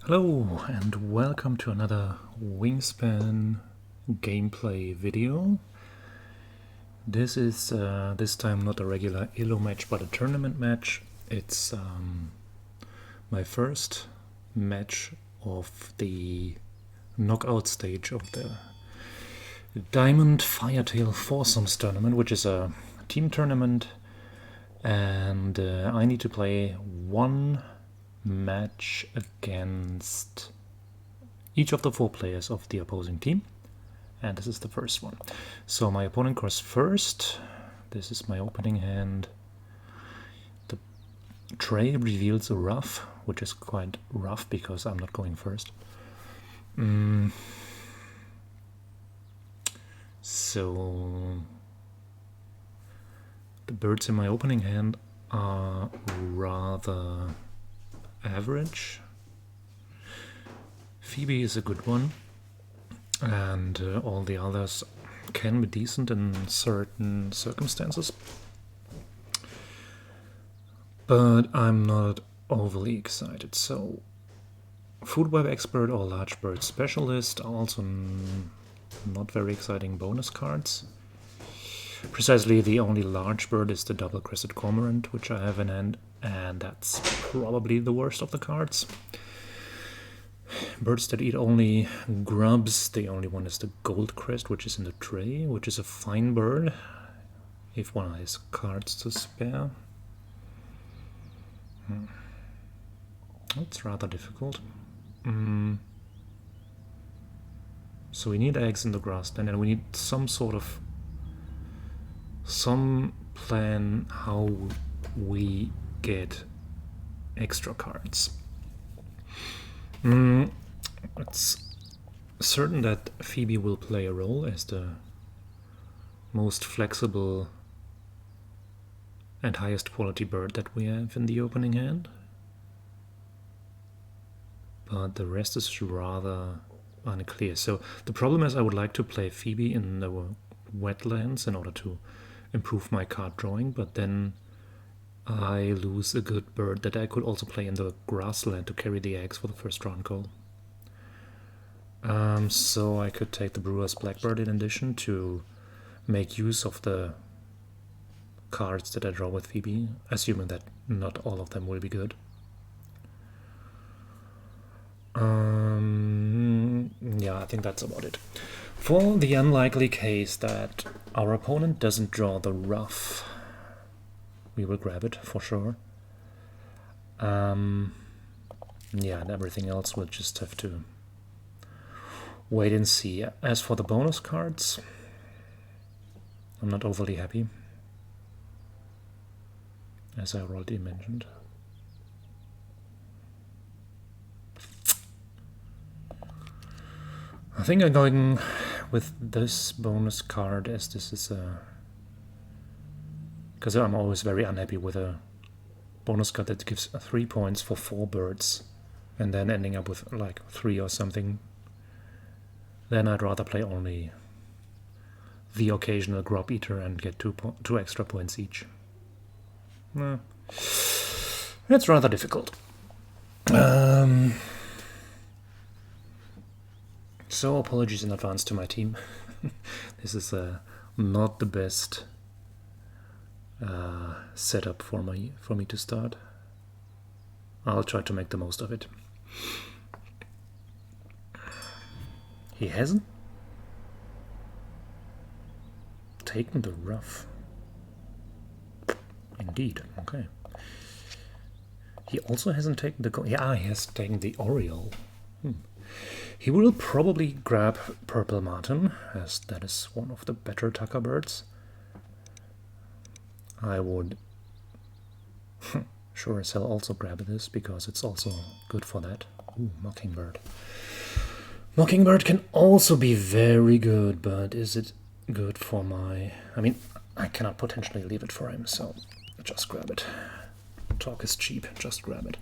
Hello and welcome to another Wingspan gameplay video. This is this time not a regular ELO match but a tournament match. It's my first match of the knockout stage of the Diamond Firetail Foursomes tournament, which is a team tournament, and I need to play one match against each of the 4 players of the opposing team, and this is the first one. So my opponent goes first. This is my opening hand. The tray reveals a rough, which is quite rough because I'm not going first. So the birds in my opening hand are rather average. Phoebe is a good one, and all the others can be decent in certain circumstances, but I'm not overly excited. So food web expert or large bird specialist are also not very exciting bonus cards. Precisely, the only large bird is the double-crested cormorant, which I have in hand, and that's probably the worst of the cards. Birds that eat only grubs, the only one is the gold crest, which is in the tray, which is a fine bird, if one has cards to spare. It's rather difficult. So we need eggs in the grassland, and we need some plan how we get extra cards. It's certain that Phoebe will play a role as the most flexible and highest quality bird that we have in the opening hand, but the rest is rather unclear. So the problem is I would like to play Phoebe in the wetlands in order to improve my card drawing, but then I lose a good bird that I could also play in the grassland to carry the eggs for the first round goal. So I could take the Brewer's Blackbird in addition to make use of the cards that I draw with Phoebe, assuming that not all of them will be good. Yeah, I think that's about it. For the unlikely case that our opponent doesn't draw the rough, we will grab it for sure. Yeah, and everything else we'll just have to wait and see. As for the bonus cards, I'm not overly happy, as I already mentioned. I think I'm going with this bonus card, as this is because I'm always very unhappy with a bonus card that gives 3 points for 4 birds and then ending up with like 3 or something. Then I'd rather play only the occasional grub eater and get 2 extra points each. It's rather difficult. So apologies in advance to my team. This is not the best setup for me to start. I'll try to make the most of it. He hasn't taken the rough. Indeed, okay. He also hasn't taken the yeah, he has taken the Oriole. He will probably grab Purple Martin, as that is one of the better Tucker birds. I would sure as hell also grab this, because it's also good for that. Ooh, Mockingbird. Mockingbird can also be very good, but is it good for my... I mean, I cannot potentially leave it for him, so just grab it. Talk is cheap, just grab it.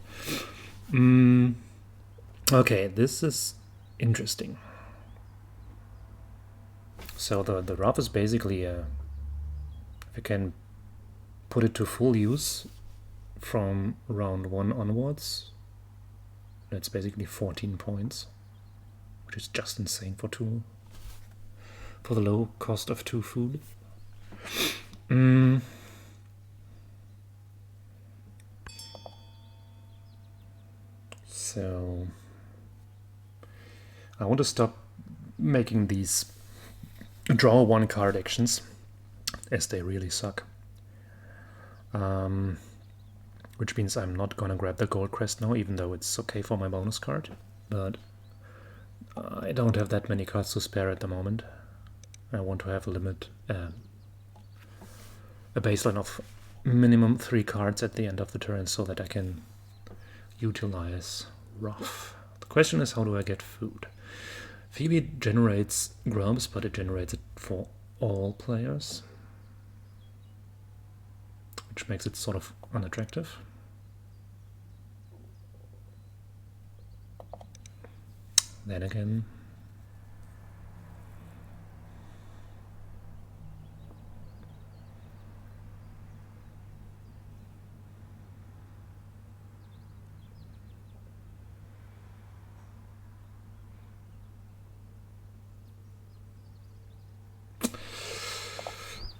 Okay, this is interesting. So the rough is basically if you can put it to full use from round 1 onwards, That's basically 14 points, which is just insane for the low cost of 2 food. So I want to stop making these draw 1 card actions, as they really suck. Which means I'm not gonna grab the gold crest now, even though it's okay for my bonus card. But I don't have that many cards to spare at the moment. I want to have a limit, a baseline of minimum 3 cards at the end of the turn, so that I can utilize rough. The question is, how do I get food? Phoebe generates grubs, but it generates it for all players, which makes it sort of unattractive. Then again,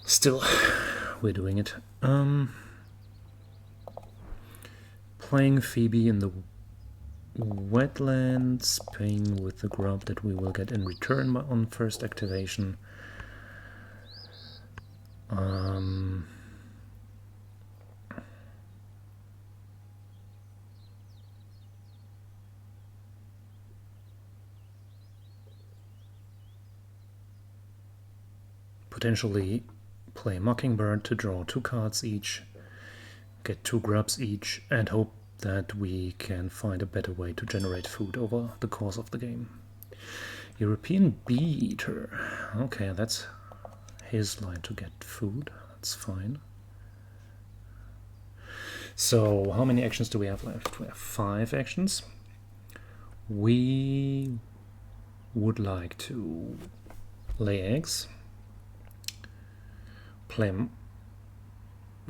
still, we're doing it. Playing Phoebe in the wetlands, paying with the grub that we will get in return on first activation. Potentially play Mockingbird to draw 2 cards each, get 2 grubs each, and hope that we can find a better way to generate food over the course of the game. European Bee-Eater. Okay, that's his line to get food. That's fine. So, how many actions do we have left? We have 5 actions. We would like to lay eggs,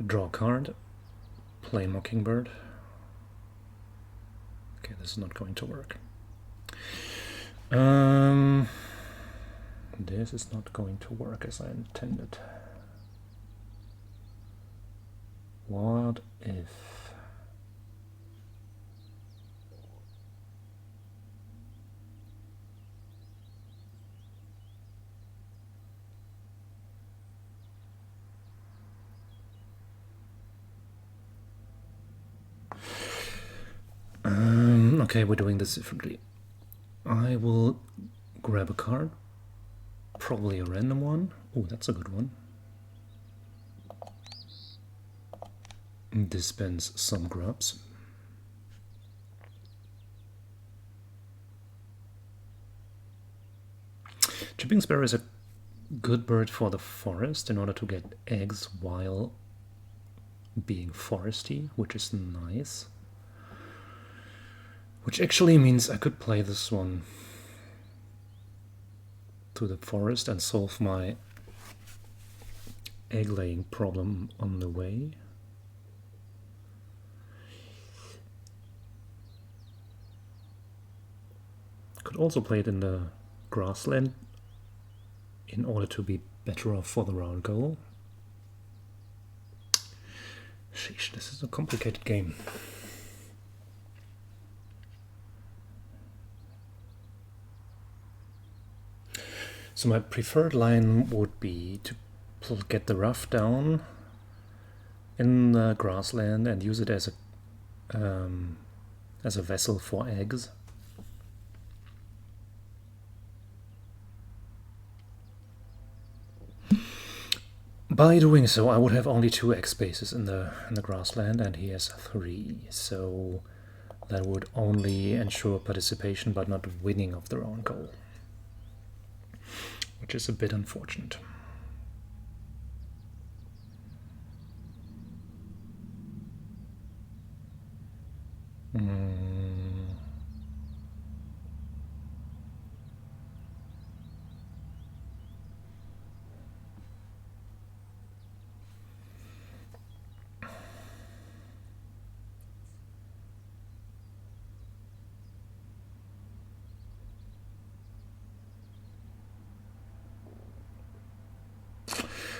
draw a card, play Mockingbird. Okay, this is not going to work. This is not going to work as I intended. What if... okay, we're doing this differently. I will grab a card, probably a random one. Oh, that's a good one. Dispense some grubs. Chipping Sparrow is a good bird for the forest in order to get eggs while being foresty, which is nice. Which actually means I could play this one to the forest and solve my egg-laying problem on the way. Could also play it in the grassland in order to be better off for the round goal. Sheesh, this is a complicated game. So my preferred line would be to get the rough down in the grassland and use it as a vessel for eggs. By doing so, I would have only 2 egg spaces in the grassland, and he has 3. So that would only ensure participation, but not winning of their own goal, which is a bit unfortunate.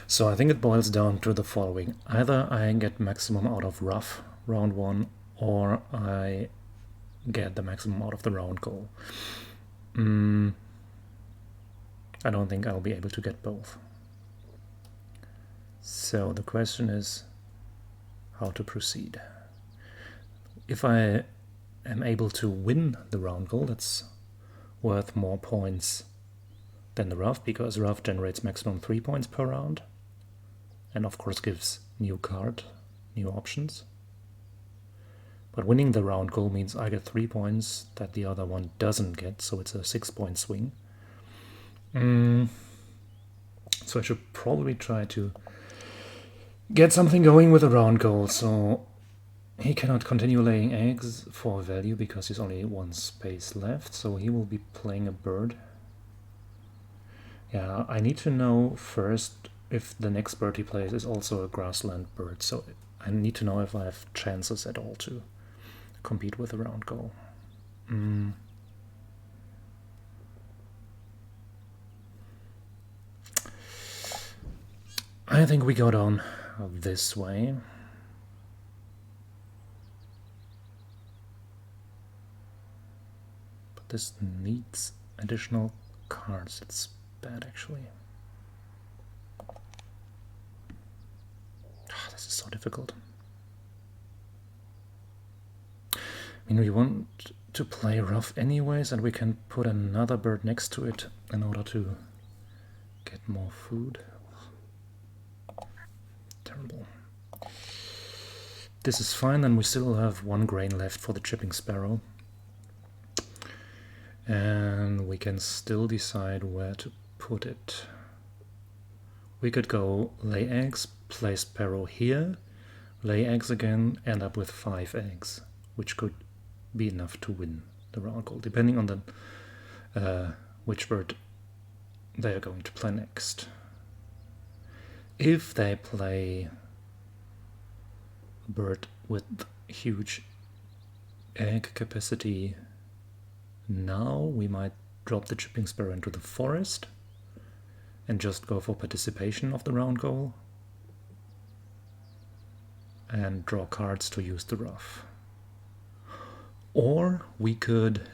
So I think it boils down to the following. Either I get maximum out of rough round 1, or I get the maximum out of the round goal. I don't think I'll be able to get both. So the question is how to proceed. If I am able to win the round goal, that's worth more points than the rough, because rough generates maximum 3 points per round, and of course gives new options. But winning the round goal means I get 3 points that the other one doesn't get, so it's a 6-point swing. So I should probably try to get something going with a round goal. So he cannot continue laying eggs for value because there's only 1 space left, so he will be playing a bird. Yeah, I need to know first if the next bird he plays is also a grassland bird, so I need to know if I have chances at all to compete with a round goal. I think we go down this way. But this needs additional cards. It's bad, actually. Oh, this is so difficult. I mean, we want to play rough anyways, and we can put another bird next to it in order to get more food. Terrible. This is fine, and we still have 1 grain left for the chipping sparrow. And we can still decide where to put it. We could go lay eggs, play sparrow here, lay eggs again, end up with 5 eggs, which could be enough to win the round goal, depending on the which bird they are going to play next. If they play a bird with huge egg capacity now, we might drop the chipping sparrow into the forest and just go for participation of the round goal and draw cards to use the rough. Or we could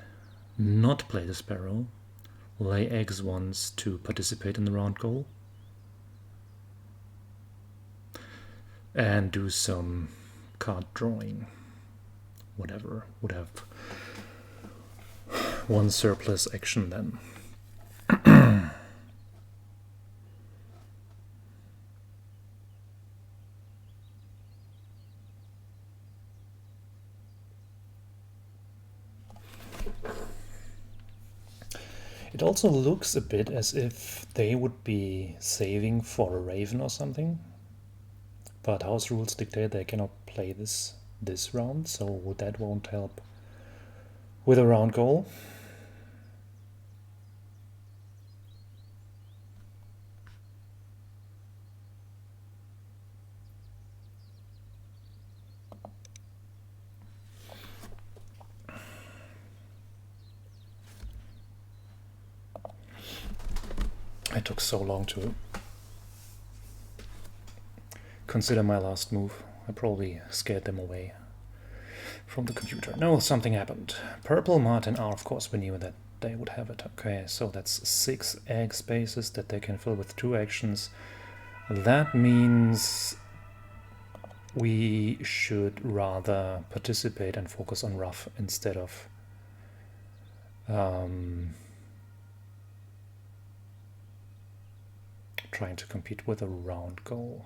not play the sparrow, lay eggs once to participate in the round goal, and do some card drawing. Whatever would have 1 surplus action then. It also looks a bit as if they would be saving for a raven or something, but house rules dictate they cannot play this round, so that won't help with a round goal. It took so long to consider my last move. I probably scared them away from the computer. No, something happened. Purple, Martin are, of course, we knew that they would have it. Okay, so that's 6 egg spaces that they can fill with 2 actions. That means we should rather participate and focus on rough instead of trying to compete with a round goal.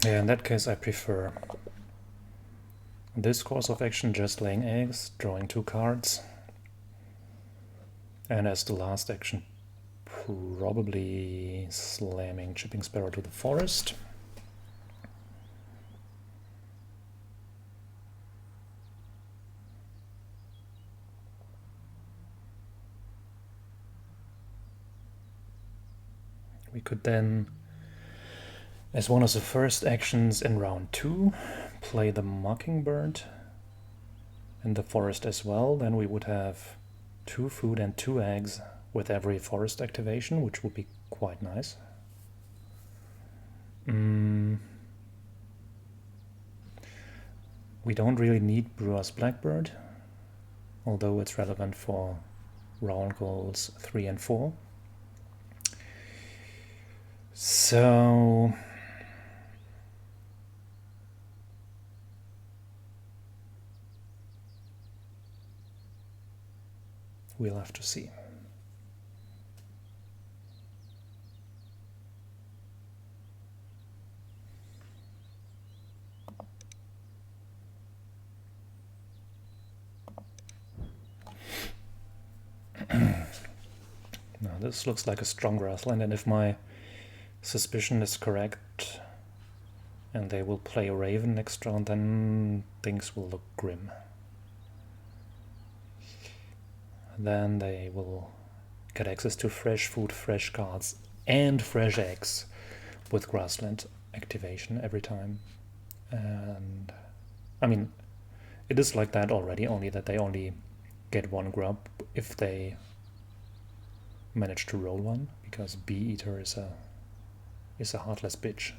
Yeah, in that case I prefer this course of action, just laying eggs, drawing 2 cards, and as the last action probably slamming chipping sparrow to the forest. We could then As one of the first actions in round 2, play the Mockingbird in the forest as well. Then we would have 2 food and 2 eggs with every forest activation, which would be quite nice. We don't really need Brewer's Blackbird, although it's relevant for round goals 3 and 4. So we'll have to see. Now this looks like a strong grassland, and if my suspicion is correct and they will play a Raven next round, then things will look grim. Then they will get access to fresh food, fresh cards, and fresh eggs with grassland activation every time. And I mean, it is like that already, only that they only get 1 grub if they manage to roll 1, because Bee Eater is a heartless bitch.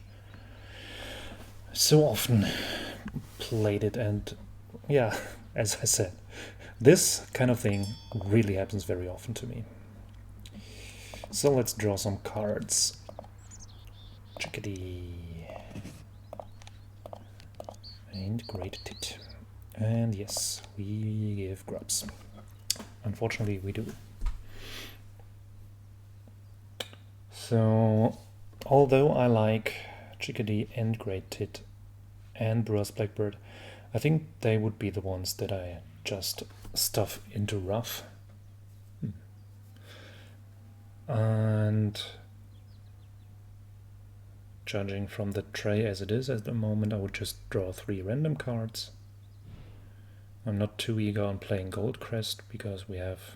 So often played it, and yeah, as I said, this kind of thing really happens very often to me. So let's draw some cards. Chickadee. And great tit. And yes, we give grubs. Unfortunately, we do. So, although I like Chickadee and Great Tit and Brewer's Blackbird, I think they would be the ones that I just stuff into rough. And judging from the tray as it is at the moment, I would just draw 3 random cards. I'm not too eager on playing Goldcrest because we have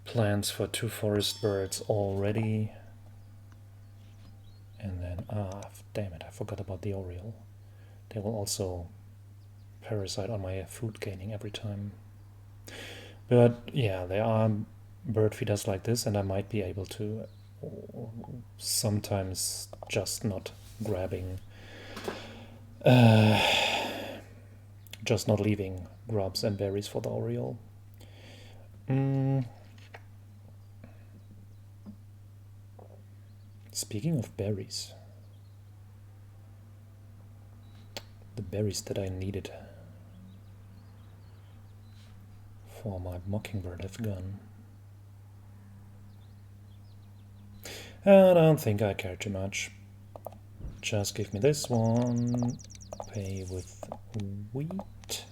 plans for 2 forest birds already. And then, damn it, I forgot about the Oriole. They will also parasite on my food gaining every time. But yeah, there are bird feeders like this, and I might be able to sometimes just not grabbing, just not leaving grubs and berries for the Oriole. Speaking of berries, the berries that I needed for my Mockingbird have gone. I don't think I care too much. Just give me this one. Pay with wheat.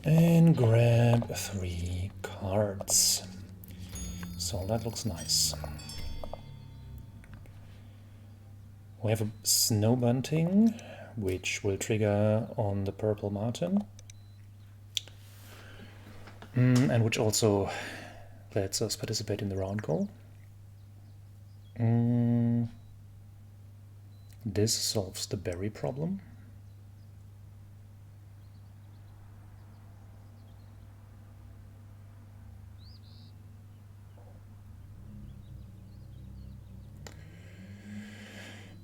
And grab 3 cards. So that looks nice. We have a Snow Bunting, which will trigger on the Purple Marten. And which also lets us participate in the round goal. This solves the berry problem.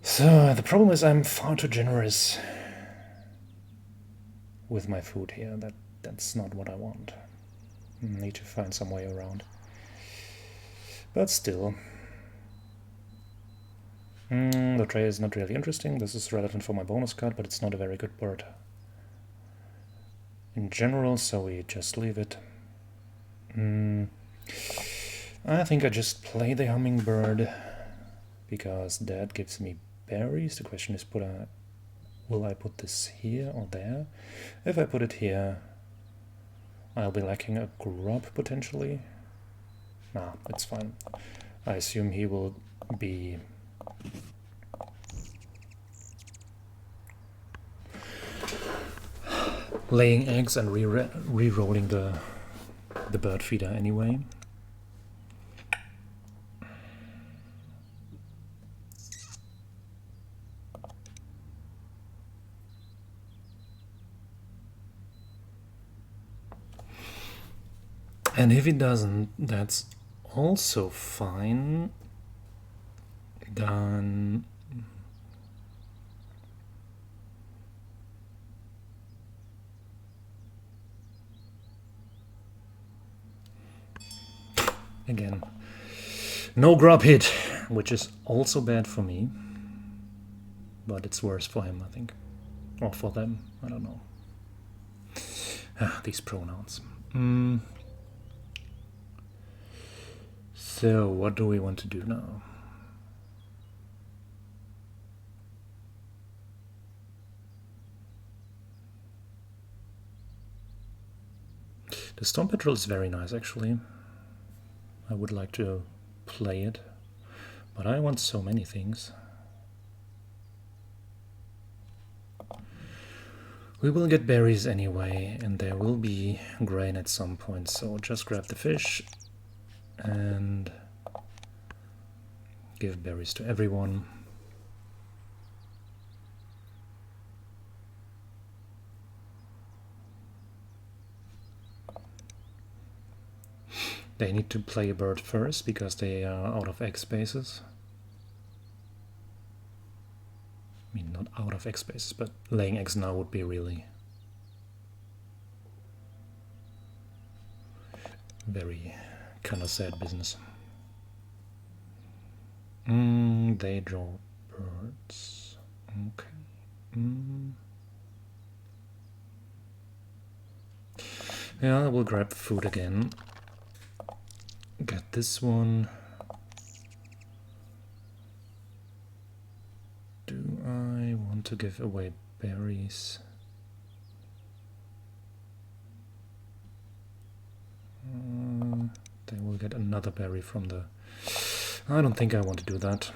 So the problem is I'm far too generous with my food here. That's not what I want. Need to find some way around. But still. The tray is not really interesting. This is relevant for my bonus card, but it's not a very good bird in general, so we just leave it. I think I just play the Hummingbird because that gives me berries. The question is, will I put this here or there? If I put it here, I'll be lacking a grub potentially. Nah, it's fine. I assume he will be laying eggs and re-rolling the bird feeder anyway. And if it doesn't, that's also fine. Then again, no grub hit, which is also bad for me, but it's worse for him, I think, or for them, I don't know. These pronouns. So what do we want to do now? The Storm Patrol is very nice, actually. I would like to play it, but I want so many things. We will get berries anyway, and there will be grain at some point, so just grab the fish and give berries to everyone. They need to play a bird first because they are out of egg spaces. I mean, not out of egg spaces, but laying eggs now would be really very kind of sad business. They draw birds. Okay. Yeah, I will grab food again. Get this one. Do I want to give away berries? They will get another berry from the... I don't think I want to do that.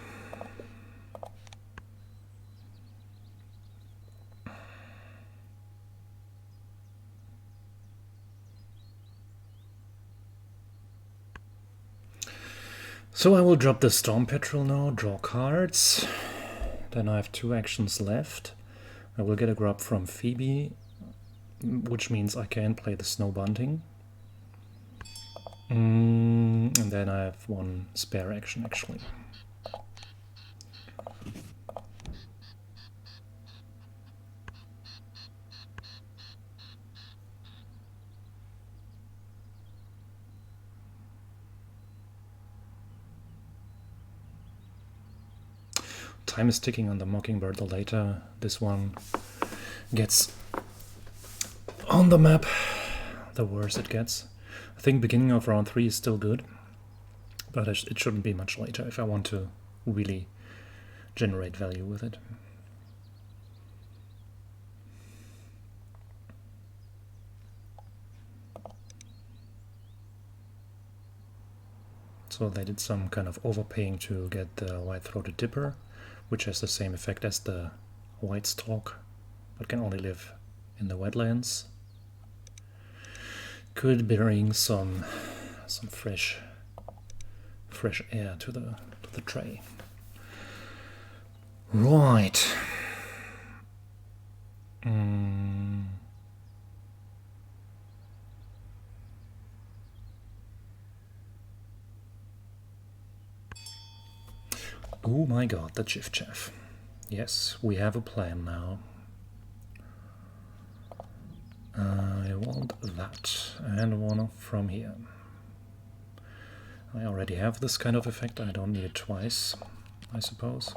So I will drop the Storm Patrol now, draw cards. Then I have 2 actions left. I will get a grub from Phoebe, which means I can play the Snow Bunting. And then I have 1 spare action, actually. Time is ticking on the Mockingbird. The later this one gets on the map, the worse it gets. I think beginning of round 3 is still good, but it shouldn't be much later if I want to really generate value with it. So they did some kind of overpaying to get the white-throated dipper, which has the same effect as the white stork, but can only live in the wetlands. Could bring some fresh air to the tray. Right. Oh my god, the Chiff Chaff. Yes, we have a plan now. I want that, and one from here. I already have this kind of effect, I don't need it twice, I suppose.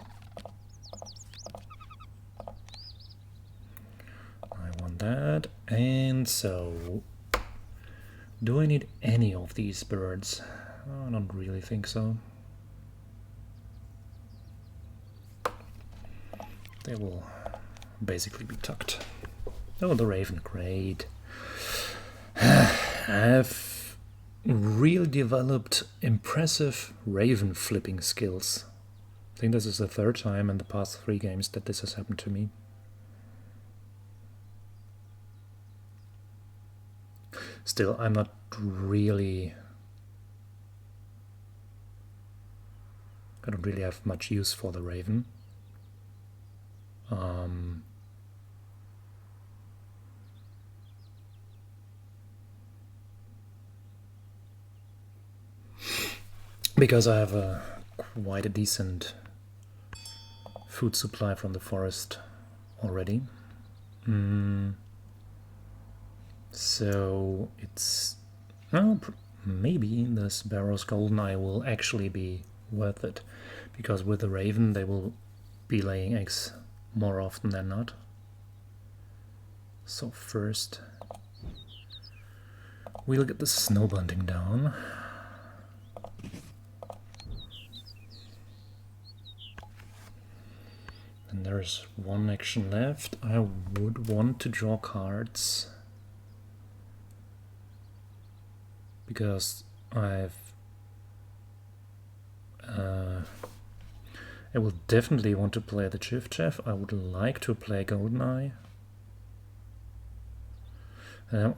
I want that, and so... do I need any of these birds? I don't really think so. They will basically be tucked. Oh, the raven, great. I've really developed impressive raven flipping skills. I think this is the 3rd time in the past 3 games that this has happened to me. still, I'm not really... I don't really have much use for the raven. Because I have quite a decent food supply from the forest already. So it's... well, maybe this Barrow's Goldeneye will actually be worth it. Because with the raven they will be laying eggs more often than not. So first we'll get the snow bunting down. And there's one action left. I would want to draw cards because I will definitely want to play the Chief. I would like to play Goldeneye.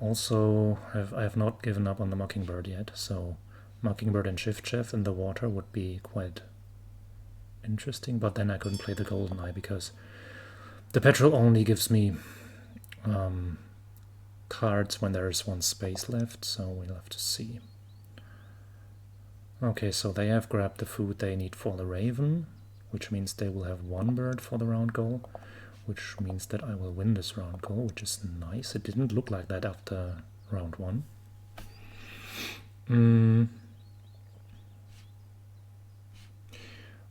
Also, I have not given up on the Mockingbird yet, so Mockingbird and Chief in the water would be quite interesting, but then I couldn't play the Goldeneye because the Petrol only gives me cards when there is one space left, so we'll have to see. Okay, so they have grabbed the food they need for the Raven, which means they will have one bird for the round goal, which means that I will win this round goal, which is nice. It didn't look like that after round 1.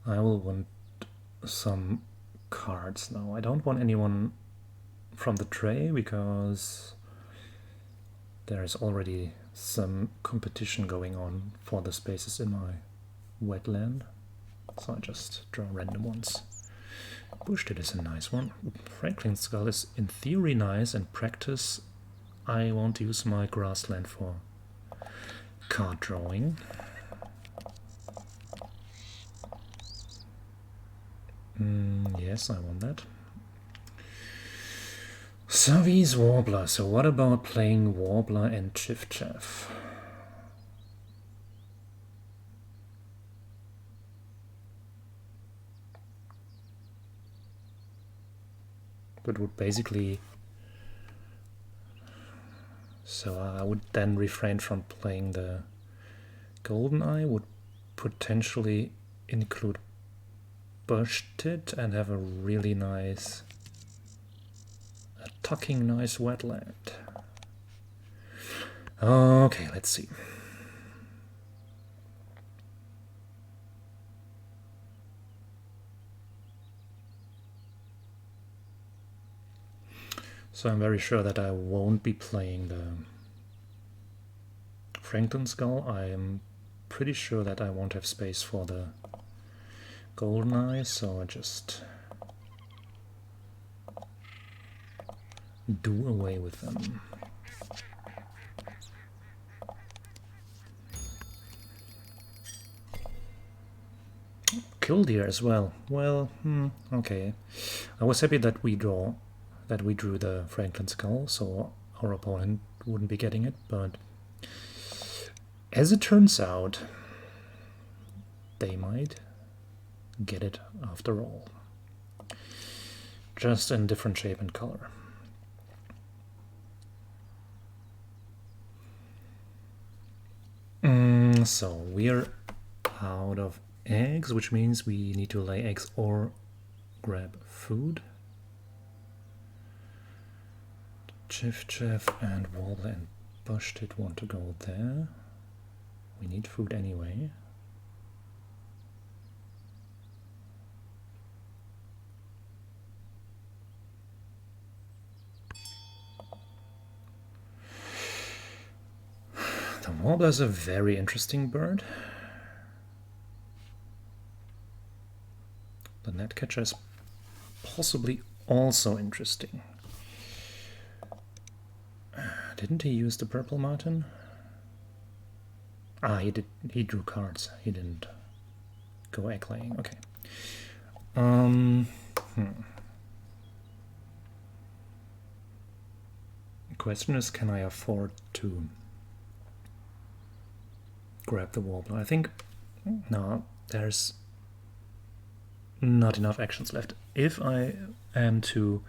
I will want some cards now. I don't want anyone from the tray because there is already some competition going on for the spaces in my wetland. So I just draw random ones. Bushtit is a nice one. Franklin's Skull is in theory nice. In practice I won't use my grassland for card drawing. Yes, I want that. Savi's Warbler. So what about playing Warbler and Chiff? That would basically... so I would then refrain from playing the Goldeneye, would potentially include Bushtit and have a really nice, tucking nice wetland. Okay, let's see. So I'm very sure that I won't be playing the Franklin's Skull. I am pretty sure that I won't have space for the Goldeneye, so I just do away with them. Killdeer as well. Well, okay. I was happy that we drew the Franklin Skull, so our opponent wouldn't be getting it, but as it turns out, they might get it after all. Just in different shape and color. So we're out of eggs, which means we need to lay eggs or grab food. Chiff and Warbler and Bushtit want to go there. We need food anyway. The Warbler is a very interesting bird. The Gnatcatcher is possibly also interesting. Didn't he use the Purple Martin? Ah, he did. He drew cards. He didn't go egg laying. Okay. The question is, can I afford to grab the warbler. I think no, there's not enough actions left. If I am to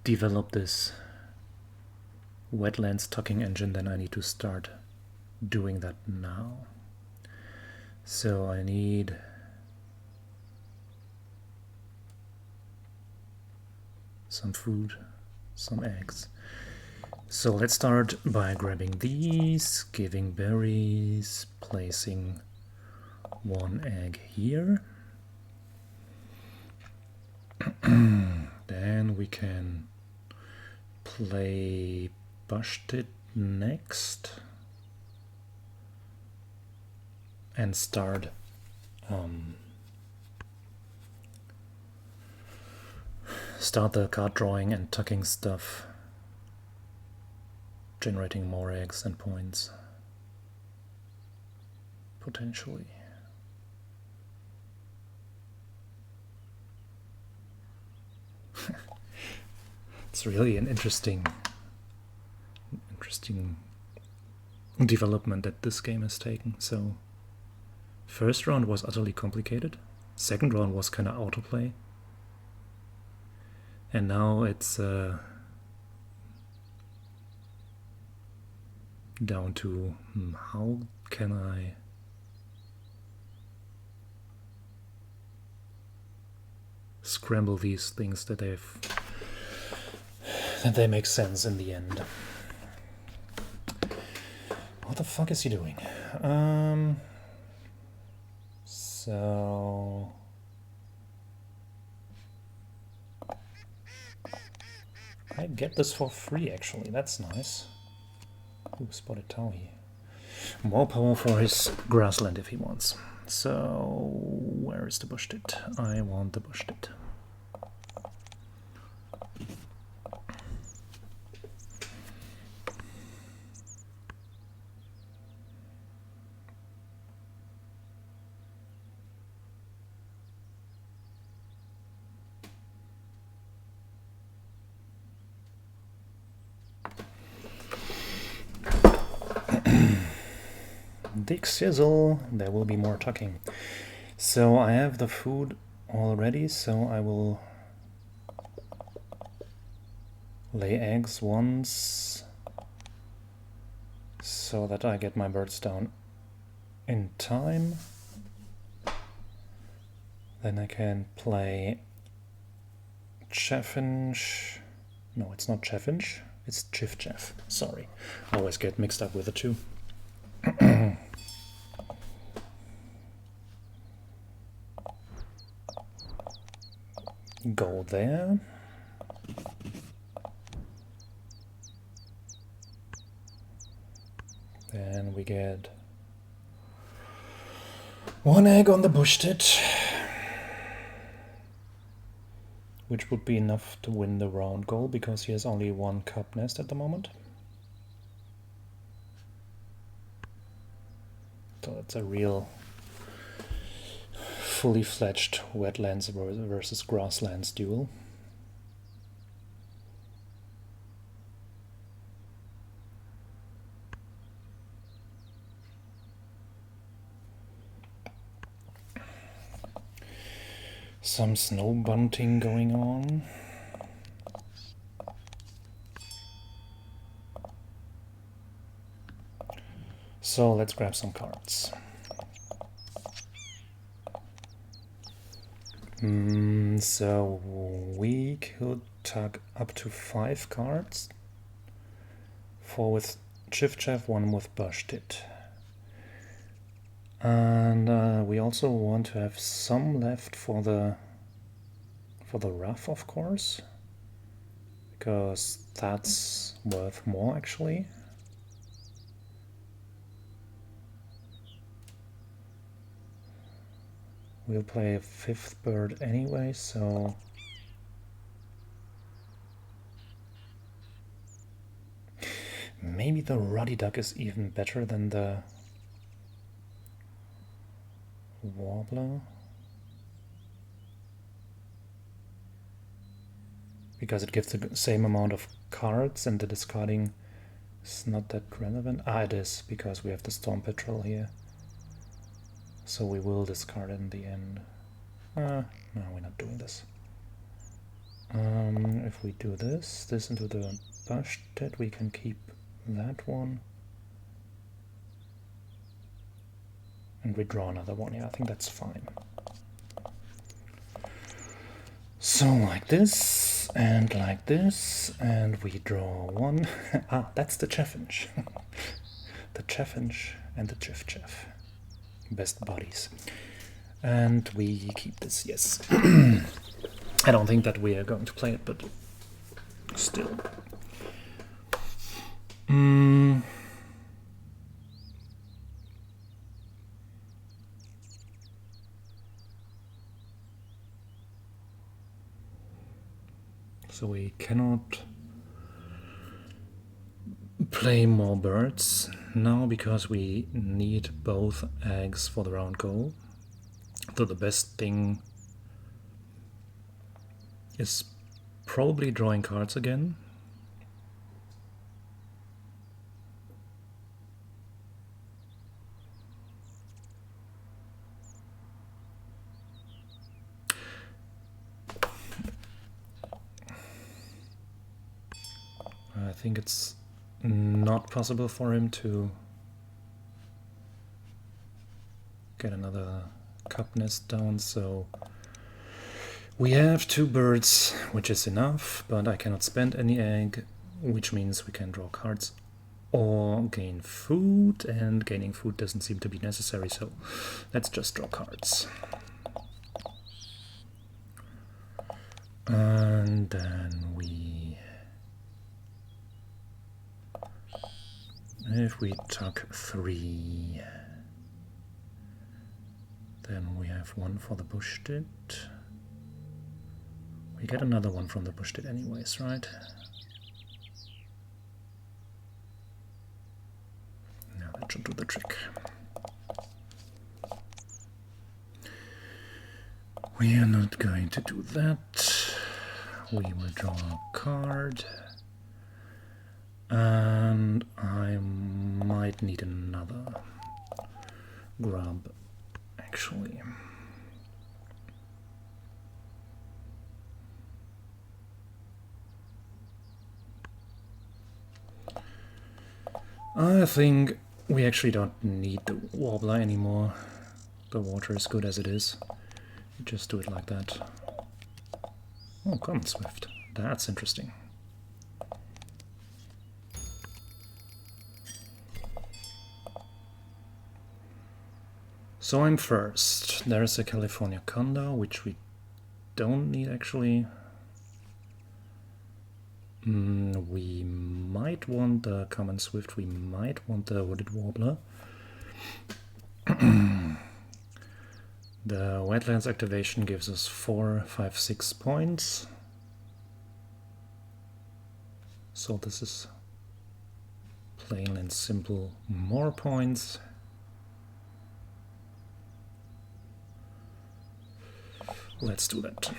develop this wetlands tucking engine, then I need to start doing that now. So I need some food, some eggs. So let's start by grabbing these, giving berries, placing one egg here. Then we can play Bushtit next and start the card drawing and tucking stuff, generating more eggs and points potentially. It's really an interesting development that this game has taken. So first round was utterly complicated, second round was kind of autoplay, and now it's down to how can I scramble these things that they make sense in the end. What the fuck is he doing? So I get this for free actually, that's nice. Ooh, spotted towhee. More power for his grassland if he wants. So where is the Bushtit? I want the Bushtit. Dick sizzle, there will be more tucking. So I have the food already, so I will lay eggs once so that I get my birds down in time. Then I can play Chaffinch. No, it's not Chaffinch, it's Chiff-Chaff. Sorry, I always get mixed up with the two. Go there. Then we get one egg on the Bushtit, which would be enough to win the round goal because he has only one cup nest at the moment. So it's a real fully fledged wetlands versus grasslands duel. Some snow bunting going on. So let's grab some cards. So we could tug up to 5 cards. 4 with Chiff-Chaff, 1 with Bushtit. And we also want to have some left for the rough, of course, because that's worth more actually. We'll play a 5th bird anyway, so maybe the ruddy duck is even better than the warbler, because it gives the same amount of cards and the discarding is not that relevant. Ah, it is, because we have the Storm Patrol here. So we will discard it in the end. No, we're not doing this. If we do this into the Bastard, we can keep that one. And we draw another one. Yeah, I think that's fine. So like this, and like this, and we draw one. Ah, that's the Chaffinch. The Chaffinch and the Chiff. Best buddies. And we keep this, yes. I don't think that we are going to play it, but still. So we cannot play more birds now because we need both eggs for the round goal. So the best thing is probably drawing cards again. I think it's not possible for him to get another cup nest down, so we have 2 birds, which is enough, but I cannot spend any egg, which means we can draw cards or gain food, and gaining food doesn't seem to be necessary, so let's just draw cards. And then if we tuck 3, then we have 1 for the bush tit. We get another one from the bush tit anyways, right? Now that should do the trick. We are not going to do that. We will draw a card. And I might need another grub, actually. I think we actually don't need the wobbler anymore. The water is good as it is. Just do it like that. Oh, Common Swift. That's interesting. So I'm first. There's a California Condor, which we don't need actually. We might want the Common Swift, we might want the Wooded Warbler. The Wetlands activation gives us 4, 5, 6 points. So this is plain and simple more points. Let's do that.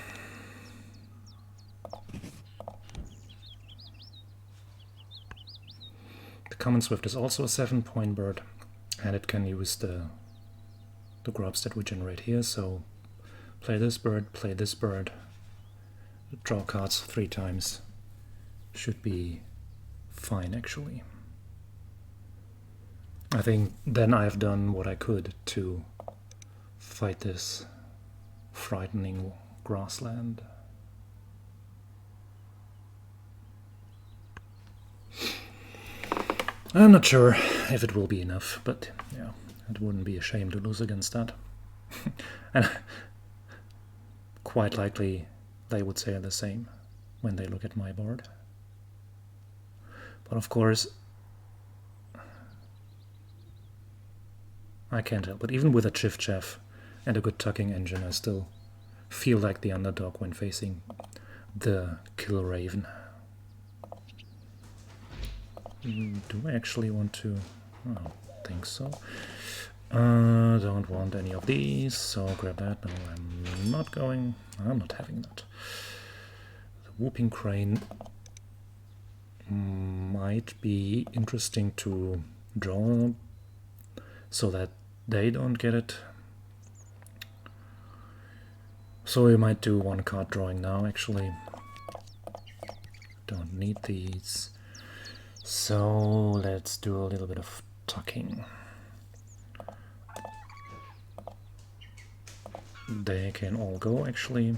The Common Swift is also a 7-point bird, and it can use the grubs that we generate here, so play this bird, draw cards 3 times. Should be fine, actually. I think then I've done what I could to fight this frightening grassland. I'm not sure if it will be enough, but yeah, it wouldn't be a shame to lose against that. And quite likely they would say the same when they look at my board. But of course, I can't help it. Even with a Chiff and a good tucking engine, I still feel like the underdog when facing the Kill Raven. Do I actually want to? I don't think so. Don't want any of these, so grab that. No, I'm not going. I'm not having that. The Whooping Crane might be interesting to draw so that they don't get it. So we might do one card drawing now, actually. Don't need these. So let's do a little bit of tucking. They can all go, actually.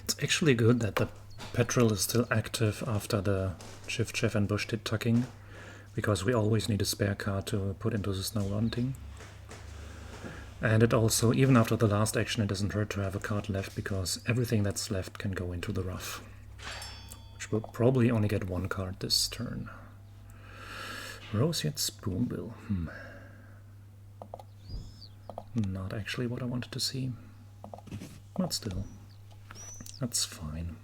It's actually good that the petrol is still active after the Chiff and Bush did tucking, because we always need a spare card to put into the snow hunting. And it also, even after the last action, it doesn't hurt to have a card left, because everything that's left can go into the rough. Which will probably only get one card this turn. Roseate Spoonbill. Not actually what I wanted to see. But still. That's fine.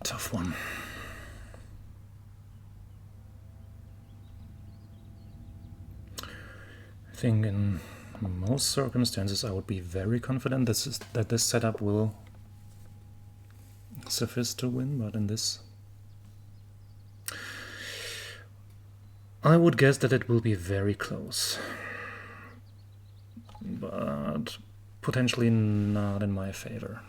Tough one. I think in most circumstances I would be very confident that this setup will suffice to win, but in this I would guess that it will be very close. But potentially not in my favor.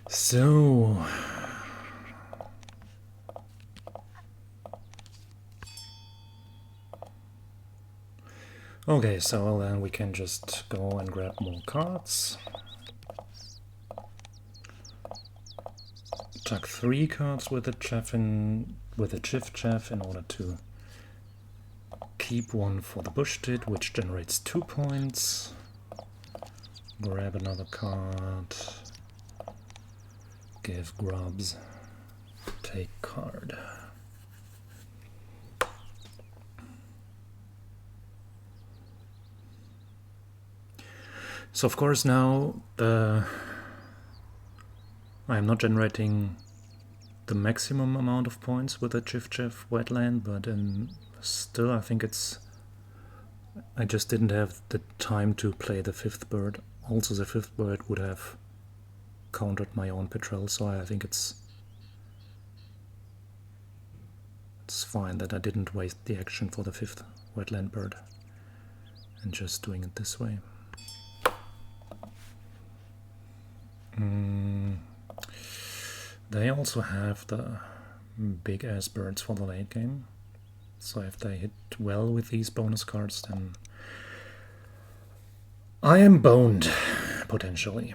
So okay, so then we can just go and grab more cards. Tuck 3 cards with the Chiff in order to keep one for the Bush did, which generates 2 points. Grab another card. Give grubs. Take card. So of course now I am not generating the maximum amount of points with a Chiff wetland, but still I think I just didn't have the time to play the 5th bird. Also the 5th bird would have countered my own patrol, so I think it's fine that I didn't waste the action for the 5th wetland bird and just doing it this way. They also have the big ass birds for the late game, so if they hit well with these bonus cards, then I am boned, potentially.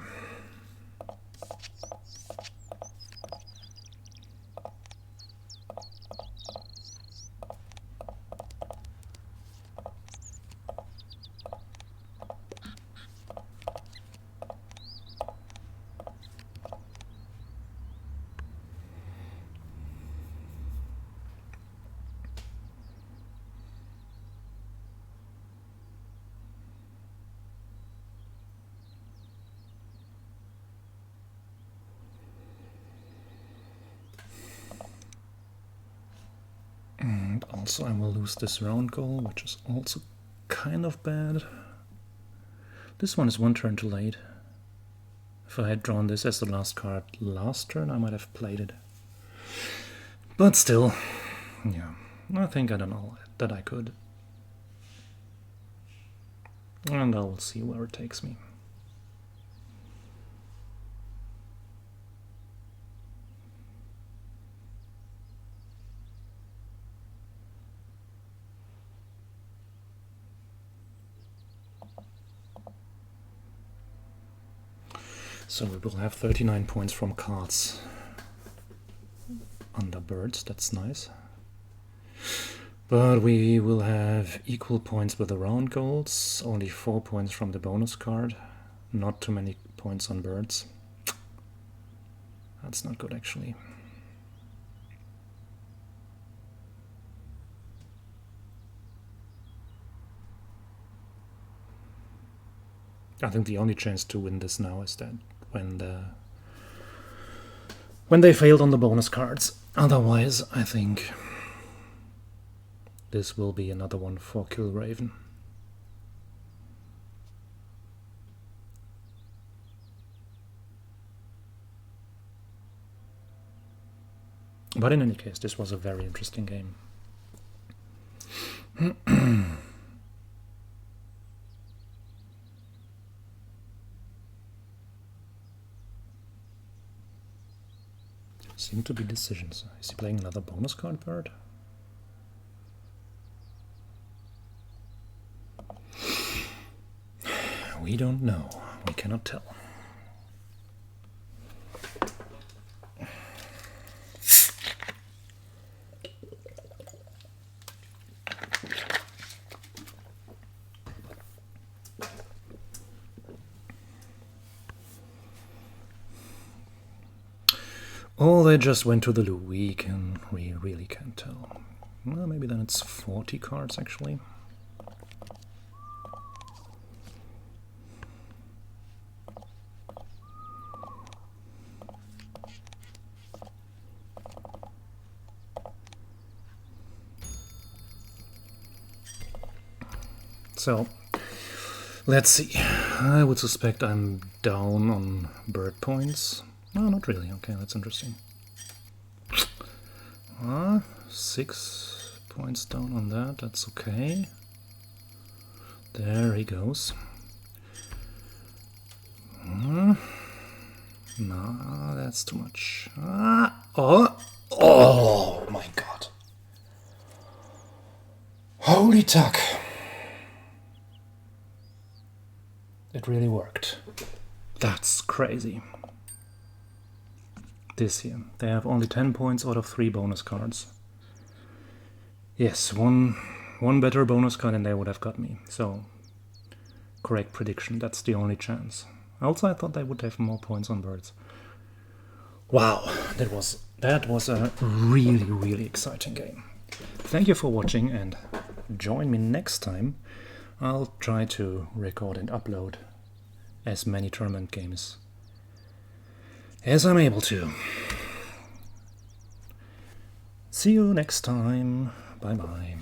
Also, I will lose this round goal, which is also kind of bad. This one is one turn too late. If I had drawn this as the last card last turn, I might have played it. But still, yeah, I think I don't know that I could. And I'll see where it takes me. So we will have 39 points from cards under birds, that's nice. But we will have equal points with the round goals, only 4 points from the bonus card, not too many points on birds. That's not good actually. I think the only chance to win this now is that when they failed on the bonus cards. Otherwise, I think this will be another one for Kill Raven. But in any case, this was a very interesting game. Seem to be decisions. Is he playing another bonus card bird? We don't know. We cannot tell. Or they just went to the loo. We really can't tell. Well, maybe then it's 40 cards actually. So, let's see. I would suspect I'm down on bird points. No, not really. Okay, that's interesting. 6 points down on that. That's okay. There he goes. No, that's too much. Oh my god. Holy tuck. It really worked. That's crazy. This here. They have only 10 points out of 3 bonus cards. Yes, one better bonus card and they would have got me. So, correct prediction. That's the only chance. Also, I thought they would have more points on birds. Wow, that was a really exciting game. Thank you for watching and join me next time. I'll try to record and upload as many tournament games as I'm able to. See you next time. Bye bye.